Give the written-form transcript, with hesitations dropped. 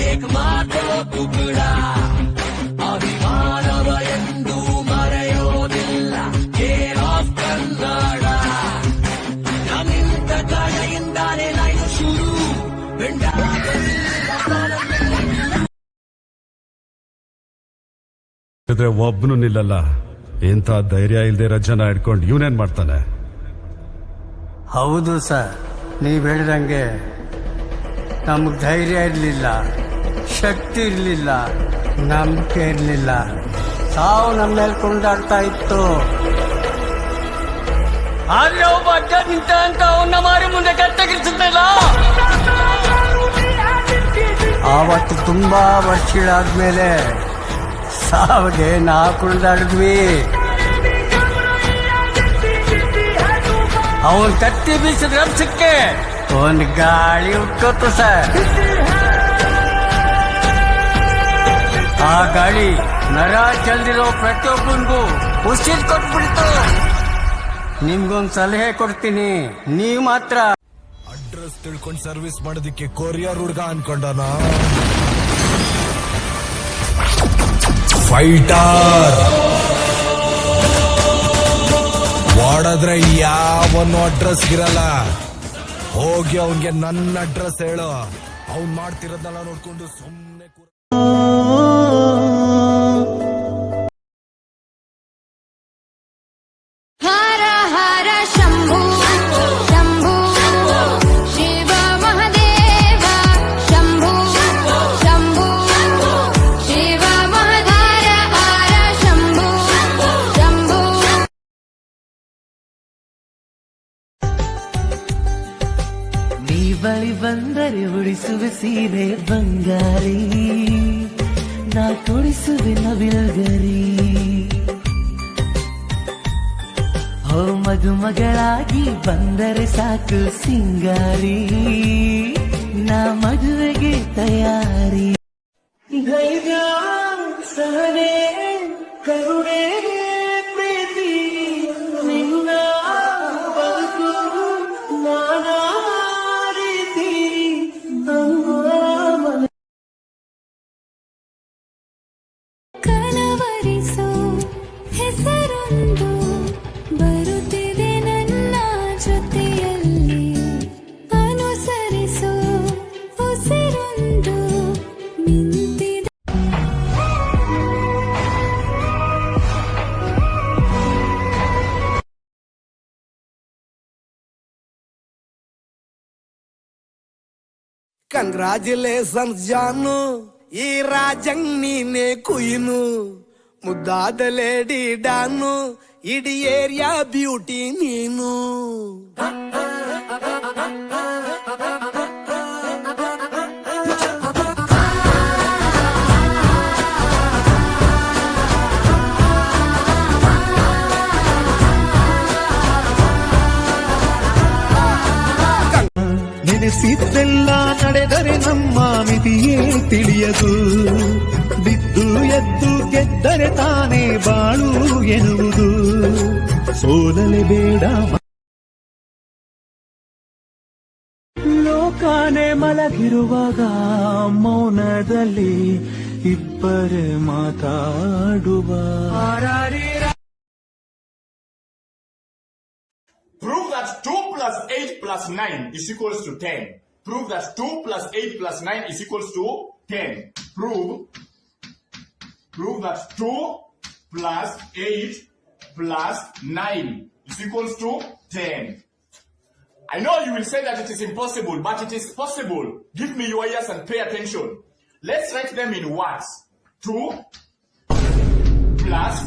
एक मातो टुकड़ा ಅಭಿಮಾನವ ಎಂದು ಮರೆಯೋದಿಲ್ಲ ಕೇರ್ ಆಫ್ ಕನ್ನಡ ನಮ್ಮಿಂದ ಕಡೆಯಿಂದಾನೆ ಲೈನ್ ಶುರು ಒಬ್ಬನು ನಿಲ್ಲಲ್ಲ. ಇಂಥ ಧೈರ್ಯ ಇಲ್ದೇ ಜನ ಹಿಡ್ಕೊಂಡು ಇವನೇನ್ ಮಾಡ್ತಾನೆ? ಹೌದು ಸರ್, ನೀವ್ ಹೇಳಿದಂಗೆ ನಮ್ಗೆ ಧೈರ್ಯ ಇರಲಿಲ್ಲ, ಶಕ್ತಿ ಇರಲಿಲ್ಲ, ನಂಬಿಕೆ ಇರಲಿಲ್ಲ. ಸಾವು ನಮ್ಮ ಮೇಲೆ ಕೊಂಡಾಡ್ತಾ ಇತ್ತು. ಆದ್ರೆ ಒಬ್ಬ ಅಡ್ಡ ನಿಂತ ಅಂತ ಅವನ್ನ ಮಾರಿ ಮುಂದೆ ಕತ್ತಗಿರಿಸುತ್ತಿಲ್ಲ. ಆವತ್ತು ತುಂಬಾ ವರ್ಷಗಳಾದ್ಮೇಲೆ ಸಾವಿಗೆ ನಾ ಕುಣಿದಾಡಿದ್ವಿ. ಅವನ್ ಕತ್ತಿ ಬೀಸಿದ ರಭಸಕ್ಕೆ ಒಂದ್ ಗಾಳಿ ಉಟ್ಕೋತು ಸರ್. ಆ ಗಾಳಿ ನರ ಚಲ್ದಿರೋ ಪ್ರತಿಯೊಬ್ಬನಿಗೂ ಉಸಿರು ಕೊಟ್ಬಿಡ್ತು. ನಿಮ್ಗೊಂದ್ ಸಲಹೆ ಕೊಡ್ತೀನಿ, ನೀವ್ ಮಾತ್ರ ಅಡ್ರೆಸ್ ತಿಳ್ಕೊಂಡು ಸರ್ವಿಸ್ ಮಾಡೋದಕ್ಕೆ ಕೊರಿಯರ್ ಹುಡ್ಗ ಅನ್ಕೊಂಡನ. ಫೈಟರ್ ಓಡಾದ್ರೆ ಯಾವನು ಅಡ್ರೆಸ್ ಇರಲ್ಲ. ಹೋಗಿ ಅವನ್ಗೆ ನನ್ನ ಅಡ್ರೆಸ್ ಹೇಳು, ಅವ್ನ್ ಮಾಡ್ತಿರೋದನ್ನ ನೋಡ್ಕೊಂಡು ಸುಮ್ಮನೆ ಬಳಿ ಬಂದರೆ ಉಡಿಸುವೆ ಸೀರೆ ಬಂಗಾರಿ, ನಾ ತೊಡಿಸುವೆ ನವಿಲುಗರಿ. ಹೋ ಮದುಮಗಳಾಗಿ ಬಂದರೆ ಸಾಕು ಸಿಂಗಾರಿ, ನಾ ಮದುವೆಗೆ ತಯಾರಿ. ಧೈರ್ಯ ಸಹನೆ ಕರುಣೆ ಪ್ರೀತಿ ನಿನ್ನ ಬದುಕು ನಾನಾ ಕಲವರಿಸೋ ಹೆಸರೊಂದು ಬರುತ್ತಿದೆ ನನ್ನ ಜೊತೆಯಲ್ಲಿ, ಅನುಸರಿಸೋ ಉಸಿರೊಂದು ನಿಂತಿದೆ. ಕಂಗ್ರಾಚುಲೇಷನ್ಸ್ ಜಾನು, ಈ ರಾಜಂಗ್ ನೀನೆ ಕುಯ್ನು, ಮುದ್ದಾದ ಲೇಡಿ ಡಾನು, ಇಡೀ ಏರಿಯಾ ಬ್ಯೂಟಿ ನೀನು. ನೆನೆಸಿದ್ದೆಲ್ಲ ನಡೆದರೆ ನಮ್ಮ ಮಿತಿಯೇ ತಿಳಿಯದು, ಬಿದ್ದು ಎದ್ದು ಗೆದ್ದರೆ ತಾನೇ ಬಾಳು ಎನ್ನುವುದು, ಸೋಲಲೆ ಬೇಡ. ಲೋಕಾನೆ ಮಲಗಿರುವಾಗ ಮೌನದಲ್ಲಿ ಇಬ್ಬರೇ ಮಾತಾಡುವ. Prove that 2 plus 8 plus 9 is equals to 10. Prove that 2 plus 8 plus 9 is equals to 10. Prove that 2 plus 8 plus 9 is equals to 10. I know you will say that it is impossible, but it is possible. Give me your ears and pay attention. Let's write them in words. 2 plus